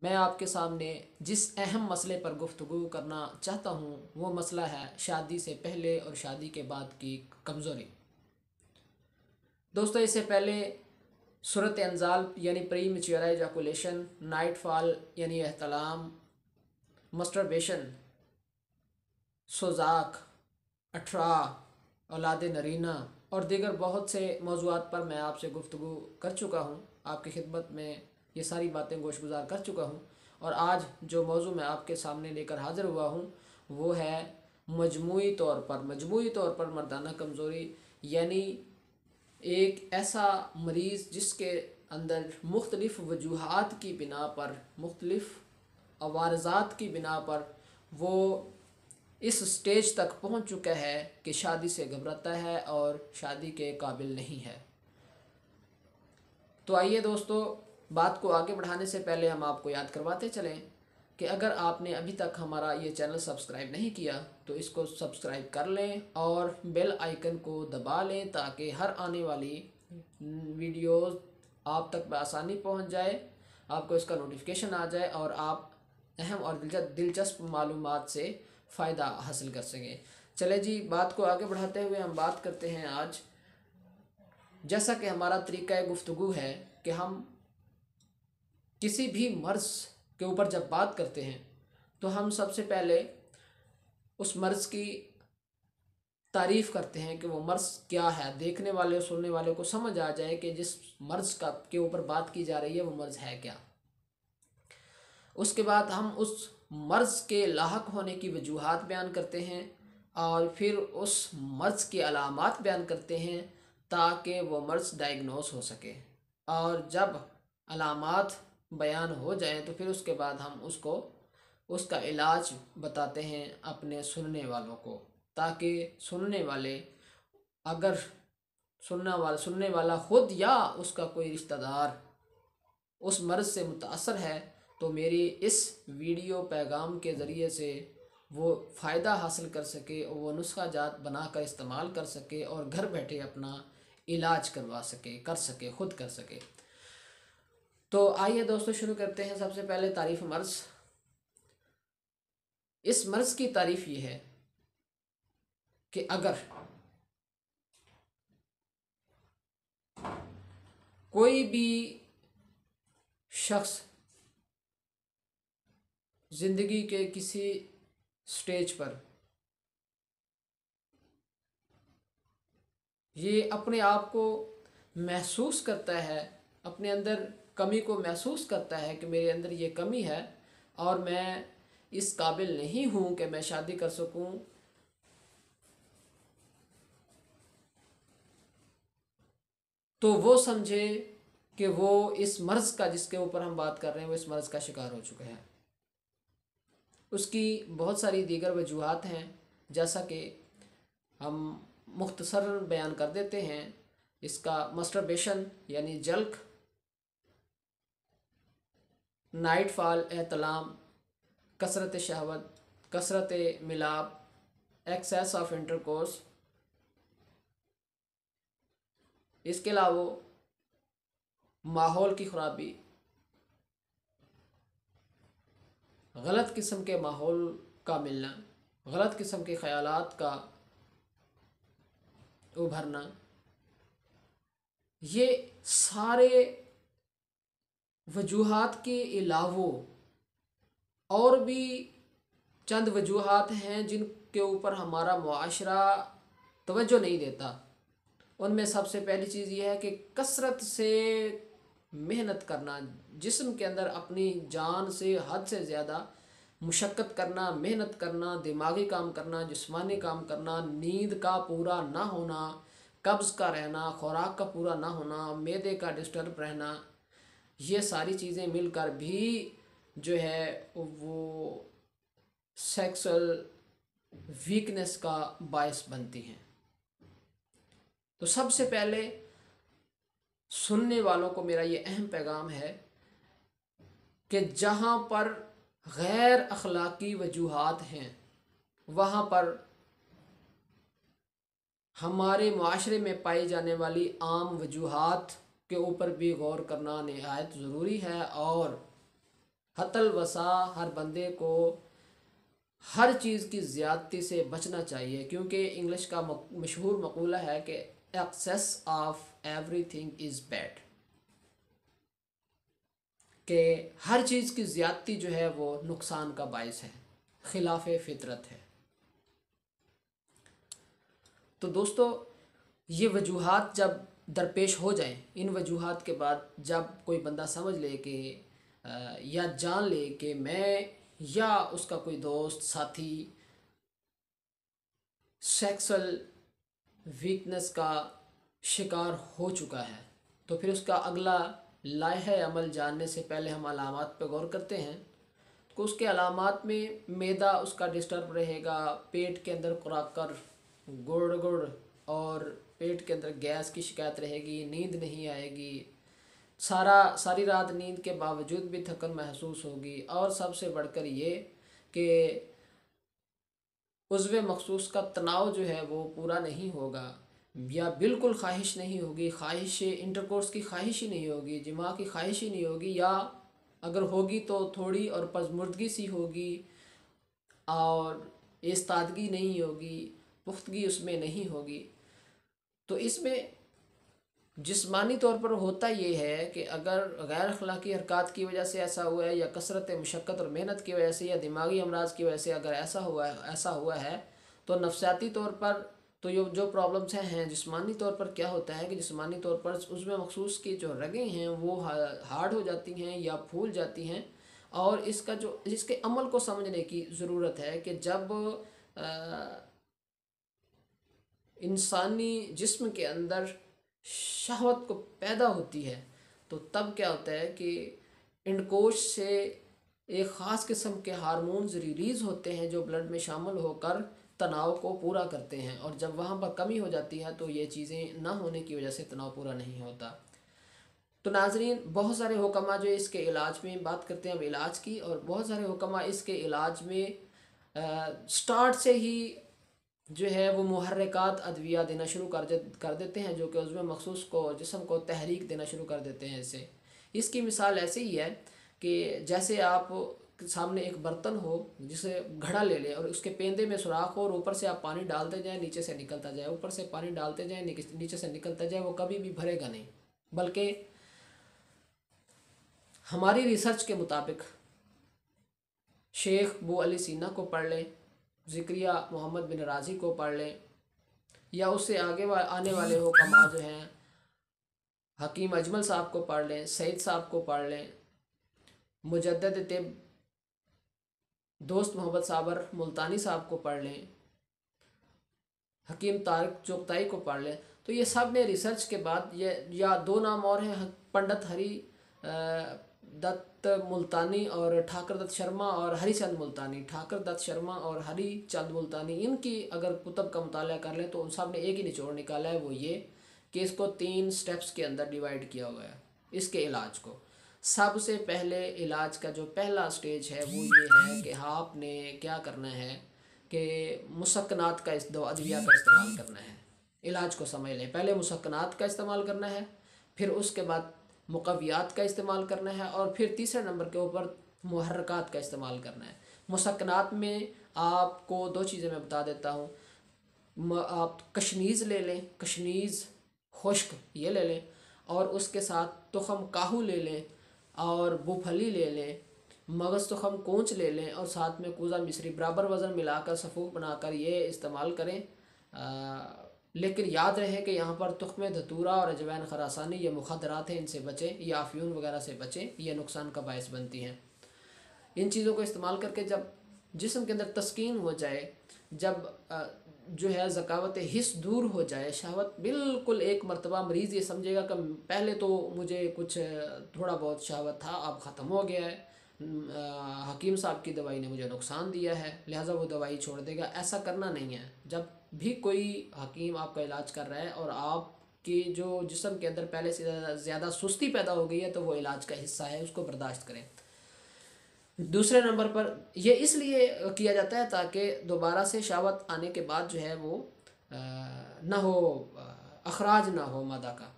मैं आपके सामने जिस अहम मसले पर गुफ्तगू करना चाहता हूँ वो मसला है शादी से पहले और शादी के बाद की कमज़ोरी। दोस्तों, इससे पहले सूरत अंजाल यानी pre mature ejaculation, night fall यानी एहतलाम, मस्टरबेशन, सोजाक, अठरा, औलाद नरीना और दीगर बहुत से मौज़ूआत पर मैं आपसे गुफ्तगू कर चुका हूँ। आपकी खिदमत में ये सारी बातें गोशगुजार कर चुका हूँ और आज जो मौजू मैं आपके सामने लेकर हाज़िर हुआ हूँ वो है मजमूई तौर पर मर्दाना कमज़ोरी, यानी एक ऐसा मरीज़ जिसके अंदर मुख्तलिफ़ वजूहात की बिना पर, मुख्तलिफ़ अवारज़ात की बिना पर वो इस स्टेज तक पहुंच चुका है कि शादी से घबराता है और शादी के काबिल नहीं है। तो आइए दोस्तों, बात को आगे बढ़ाने से पहले हम आपको याद करवाते चलें कि अगर आपने अभी तक हमारा ये चैनल सब्सक्राइब नहीं किया तो इसको सब्सक्राइब कर लें और बेल आइकन को दबा लें ताकि हर आने वाली वीडियोस आप तक बआसानी पहुंच जाए, आपको इसका नोटिफिकेशन आ जाए और आप अहम और दिलचस्प मालूमात से फ़ायदा हासिल कर सकें। चले जी, बात को आगे बढ़ाते हुए हम बात करते हैं आज, जैसा कि हमारा तरीका गुफ्तगू है कि हम किसी भी मर्ज़ के ऊपर जब बात करते हैं तो हम सबसे पहले उस मर्ज़ की तारीफ़ करते हैं कि वो मर्ज़ क्या है, देखने वाले और सुनने वाले को समझ आ जाए कि जिस मर्ज़ का के ऊपर बात की जा रही है वो मर्ज़ है क्या। उसके बाद हम उस मर्ज़ के लाहक होने की वजूहात बयान करते हैं और फिर उस मर्ज़ की अलामात बयान करते हैं ताकि वो मर्ज़ डायग्नोस हो सके। और जब अलामात बयान हो जाएं तो फिर उसके बाद हम उसका इलाज बताते हैं अपने सुनने वालों को, ताकि सुनने वाले, अगर सुनने वाला ख़ुद या उसका कोई रिश्तेदार उस मर्ज़ से मुतासर है तो मेरी इस वीडियो पैगाम के ज़रिए से वो फ़ायदा हासिल कर सके और वो नुस्खा जात बना कर इस्तेमाल कर सके और घर बैठे अपना इलाज करवा सके, ख़ुद कर सके। तो आइए दोस्तों शुरू करते हैं। सबसे पहले तारीफ़ मर्ज़। इस मर्ज़ की तारीफ़ ये है कि अगर कोई भी शख्स ज़िंदगी के किसी स्टेज पर ये अपने आप को महसूस करता है, अपने अंदर कमी को महसूस करता है कि मेरे अंदर ये कमी है और मैं इस काबिल नहीं हूँ कि मैं शादी कर सकूँ, तो वो समझे कि वो इस मर्ज़ का, जिसके ऊपर हम बात कर रहे हैं, वो इस मर्ज़ का शिकार हो चुका है। उसकी बहुत सारी दीगर वजूहात हैं, जैसा कि हम मुख्तसर बयान कर देते हैं। इसका मस्टरबेशन यानी जल्क, नाइट फॉल एहतलाम, कसरत शहवत, कसरत मिलाप, एक्सेस ऑफ इंटरकोर्स, इसके अलावा माहौल की ख़राबी, गलत किस्म के माहौल का मिलना, गलत किस्म के ख़यालात का उभरना, ये सारे वजूहात के अलावा और भी चंद वजूहात हैं जिनके ऊपर हमारा मुआशरा तवज्जो नहीं देता। उनमें सबसे पहली चीज़ ये है कि कसरत से मेहनत करना, जिस्म के अंदर अपनी जान से हद से ज़्यादा मुशक्क़त करना, मेहनत करना, दिमागी काम करना, जिस्मानी काम करना, नींद का पूरा ना होना, कब्ज़ का रहना, खुराक का पूरा ना होना, मैदे का डिस्टर्ब रहना, ये सारी चीज़ें मिलकर भी जो है वो सेक्सुअल वीकनेस का बायस बनती हैं। तो सबसे पहले सुनने वालों को मेरा ये अहम पैगाम है कि जहाँ पर गैर अखलाकी वजूहात हैं वहाँ पर हमारे माशरे में पाई जाने वाली आम वजूहात के ऊपर भी गौर करना नहायत ज़रूरी है और हतल वसा हर बंदे को हर चीज़ की ज़्यादती से बचना चाहिए, क्योंकि इंग्लिश का मशहूर मकूला है कि excess of everything is bad, कि हर चीज़ की ज़्यादती जो है वो नुकसान का बायस है, खिलाफ फितरत है। तो दोस्तों, ये वजूहात जब दरपेश हो जाएं, इन वजूहात के बाद जब कोई बंदा समझ ले कि या जान ले कि मैं या उसका कोई दोस्त साथी सेक्सुअल वीकनेस का शिकार हो चुका है, तो फिर उसका अगला लाहे अमल जानने से पहले हम अलामात पर गौर करते हैं। तो उसके अलामात में मैदा उसका डिस्टर्ब रहेगा, पेट के अंदर कुराकर गुड़ गुड़ और पेट के अंदर गैस की शिकायत रहेगी, नींद नहीं आएगी, सारी रात नींद के बावजूद भी थकन महसूस होगी, और सबसे बढ़कर ये कि उज़्व मखसूस का तनाव जो है वो पूरा नहीं होगा, या बिल्कुल ख्वाहिश नहीं होगी, ख्वाहिश इंटरकोर्स की ख्वाहिश ही नहीं होगी, जिमा की ख्वाहिश ही नहीं होगी, या अगर होगी तो थोड़ी और पजमुर्दगी सी होगी, और इस्तादगी नहीं होगी, पुख्तगी उसमें नहीं होगी। तो इसमें जिस्मानी तौर पर होता ये है कि अगर गैर अखलाकी हरकत की वजह से ऐसा हुआ है, या कसरत मशक्क़त और मेहनत की वजह से, या दिमागी अमराज की वजह से अगर ऐसा हुआ है, तो नफसियाती तौर पर तो जो प्रॉब्लम्स हैं जिस्मानी तौर पर क्या होता है कि जिस्मानी तौर पर उसमें मखसूस की जो रगें हैं वो हार्ड हो जाती हैं या फूल जाती हैं, और इसके अमल को समझने की ज़रूरत है कि जब इंसानी जिस्म के अंदर शहवत को पैदा होती है, तो तब क्या होता है कि इंडकोश से एक ख़ास किस्म के हार्मोन्स रिलीज़ होते हैं जो ब्लड में शामिल होकर तनाव को पूरा करते हैं, और जब वहाँ पर कमी हो जाती है तो ये चीज़ें ना होने की वजह से तनाव पूरा नहीं होता। तो नाजरीन, बहुत सारे हुक्मा जो इसके इलाज में बात करते हैं अब इलाज की, और बहुत सारे हुक्मा इसके इलाज में स्टार्ट से ही जो है वो मुहर्रिकात अद्विया देना शुरू कर देते हैं, जो कि उज़्व मखसूस को जिस्म को तहरीक देना शुरू कर देते हैं। इसकी मिसाल ऐसे ही है कि जैसे आप सामने एक बर्तन हो, जिसे घड़ा ले लें और उसके पेंदे में सुराख हो, और ऊपर से आप पानी डालते जाएं, नीचे से निकलता जाए, ऊपर से पानी डालते जाएं, नीचे से निकलता जाए, वो कभी भी भरेगा नहीं। बल्कि हमारी रिसर्च के मुताबिक शेख बू अली सीना को पढ़ लें, ज़िक्रिया मोहम्मद बिन राज़ी को पढ़ लें, या उससे आने वाले हुक्मा जो हैं हकीम अजमल साहब को पढ़ लें, सईद साहब को पढ़ लें, मुजद्दिद तिब दोस्त मोहम्मद साबर मुल्तानी साहब को पढ़ लें, हकीम तारिक चोगताई को पढ़ लें, तो ये सब ने रिसर्च के बाद ये, या दो नाम और हैं, पंडित हरि दत्त मुल्तानी और ठाकर दत्त शर्मा, और हरिचंद मुल्तानी, ठाकर दत्त शर्मा और हरिचंद मुल्तानी, इनकी अगर कुतब का मुताला कर लें तो उन सब ने एक ही निचोड़ निकाला है, वो ये कि इसको 3 स्टेप्स के अंदर डिवाइड किया हुआ है इसके इलाज को। सबसे पहले इलाज का जो पहला स्टेज है वो ये है कि आपने क्या करना है कि मुसक्कनात का अद्विया का इस्तेमाल करना है। इलाज को समझ लें, पहले मुसक्कनात का इस्तेमाल करना है, फिर उसके बाद मुक़व्वियात का इस्तेमाल करना है, और फिर तीसरे नंबर के ऊपर मुहर्रकात का इस्तेमाल करना है। मुसक्कनात में आपको 2 चीज़ें मैं बता देता हूँ। आप कशनीज़ ले लें, कशनीज़ खुश्क ये ले लें, और उसके साथ तुखम काहू ले लें, और बुफली ले लें, मगज़ तुखम कोंच ले लें, और साथ में कूज़ा मिस्री बराबर वज़न मिलाकर सफ़ूक बनाकर ये इस्तेमाल करें। लेकिन याद रहे कि यहाँ पर तुख्म धतूरा और अजवैन खरासानी ये मुखदरात हैं, इनसे बचें, या अफ्यून वगैरह से बचें, ये नुकसान का बायस बनती हैं। इन चीज़ों को इस्तेमाल करके जब जिस्म के अंदर तस्कीन हो जाए, जब जो है ज़कावत हिस्स दूर हो जाए, शहवत बिल्कुल एक मरतबा मरीज़ ये समझेगा कि पहले तो मुझे कुछ थोड़ा बहुत शहवत था, अब ख़त्म हो गया है, हकीम साहब की दवाई ने मुझे नुकसान दिया है, लिहाजा वो दवाई छोड़ देगा। ऐसा करना नहीं है। जब भी कोई हकीम आपका इलाज कर रहा है और आपकी जो जिस्म के अंदर पहले से ज़्यादा सुस्ती पैदा हो गई है, तो वो इलाज का हिस्सा है, उसको बर्दाश्त करें। दूसरे नंबर पर यह इसलिए किया जाता है ताकि दोबारा से शहवत आने के बाद जो है वो ना हो, अखराज ना हो मादा का,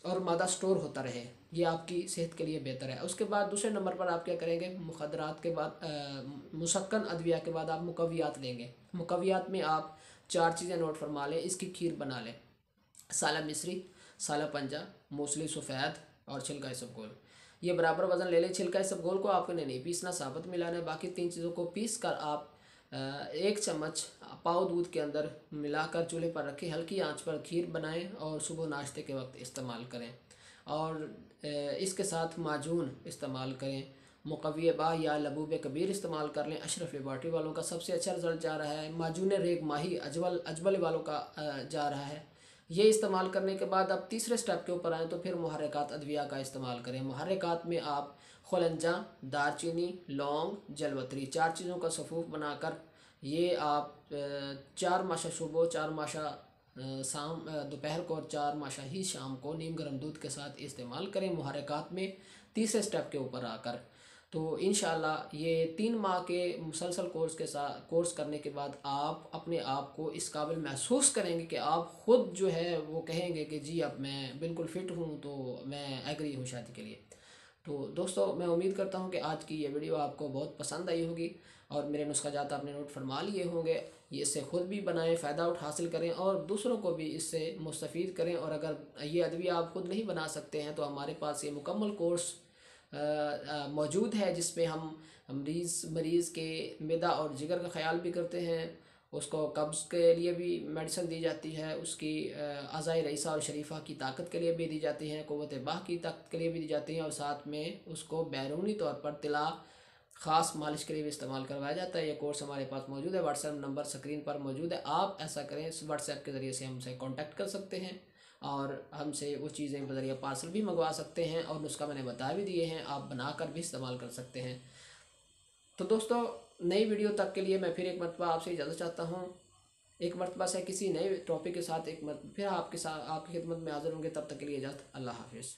और मादा स्टोर होता रहे, ये आपकी सेहत के लिए बेहतर है। उसके बाद दूसरे नंबर पर आप क्या करेंगे, मुखदरात के बाद मुसक्कन अद्विया के बाद आप मुकव्वियात लेंगे। मुकव्वियात में आप 4 चीज़ें नोट फरमा लें, इसकी खीर बना लें। साला मिस्री, साला पंजा, मूसली सफ़ेद और छिलका इसबगोल, ये बराबर वज़न ले लें। छिलका इसबगोल को आपको नहीं पीसना, साबुत मिलाना है। बाकी 3 चीज़ों को पीस कर आप 1 चम्मच पाव दूध के अंदर मिलाकर चूल्हे पर रखें, हल्की आंच पर खीर बनाएं और सुबह नाश्ते के वक्त इस्तेमाल करें। और इसके साथ माजून इस्तेमाल करें, मुकव्वी बा या लबूब कबीर इस्तेमाल कर लें। अशरफ लेबॉर्ट्री वालों का सबसे अच्छा रिजल्ट जा रहा है। माजून रेग माही अजबल वालों का जा रहा है। ये इस्तेमाल करने के बाद अब तीसरे स्टेप के ऊपर आएँ तो फिर मुहर्रिकात अद्विया का इस्तेमाल करें। मुहर्रिकात में आप खुलंजा, दारचीनी, लौंग, जलवतरी, 4 चीज़ों का सफ़ूफ बनाकर ये आप 4 माशा सुबह, 4 माशा शाम दोपहर को और 4 माशा ही शाम को नीम गर्म दूध के साथ इस्तेमाल करें मुहर्रिकात में तीसरे स्टेप के ऊपर आकर। तो इंशाल्लाह ये 3 माह के मुसलसल कोर्स करने के बाद आप अपने आप को इस काबिल महसूस करेंगे कि आप ख़ुद जो है वो कहेंगे कि जी अब मैं बिल्कुल फ़िट हूँ, तो मैं एग्री हूँ शादी के लिए। तो दोस्तों मैं उम्मीद करता हूँ कि आज की ये वीडियो आपको बहुत पसंद आई होगी और मेरे नुस्ख़ाजात आपने नोट फरमा लिए होंगे। ये इससे ख़ुद भी बनाएं, फ़ायदा हासिल करें और दूसरों को भी इससे मुस्तफ़ीद करें। और अगर ये अदविया आप ख़ुद नहीं बना सकते हैं तो हमारे पास ये मुकम्मल कोर्स मौजूद है जिसमें हम मरीज़ के मैदा और जिगर का ख्याल भी करते हैं। उसको कब्ज़ के लिए भी मेडिसिन दी जाती है, उसकी अज़ाए रईसा और शरीफा की ताकत के लिए भी दी जाती हैं, क़ुव्वत बाह की ताकत के लिए भी दी जाती हैं और साथ में उसको बैरूनी तौर पर तिला ख़ास मालिश के लिए भी इस्तेमाल करवाया जाता है। ये कोर्स हमारे पास मौजूद है, व्हाट्सएप नंबर स्क्रीन पर मौजूद है। आप ऐसा करें, व्हाट्सएप के ज़रिए से हमसे कांटेक्ट कर सकते हैं और हमसे वो चीज़ें बजरिया पार्सल भी मंगवा सकते हैं और नुस्खा मैंने बता भी दिए हैं, आप बनाकर भी इस्तेमाल कर सकते हैं। तो दोस्तों नई वीडियो तक के लिए मैं फिर एक मरतबा आपसे इजाज़त चाहता हूँ। एक मरतबा से किसी नए टॉपिक के साथ फिर आपकी खिदमत में हाज़िर होंगे। तब तक के लिए इजाज़त, अल्लाह हाफ़िज़।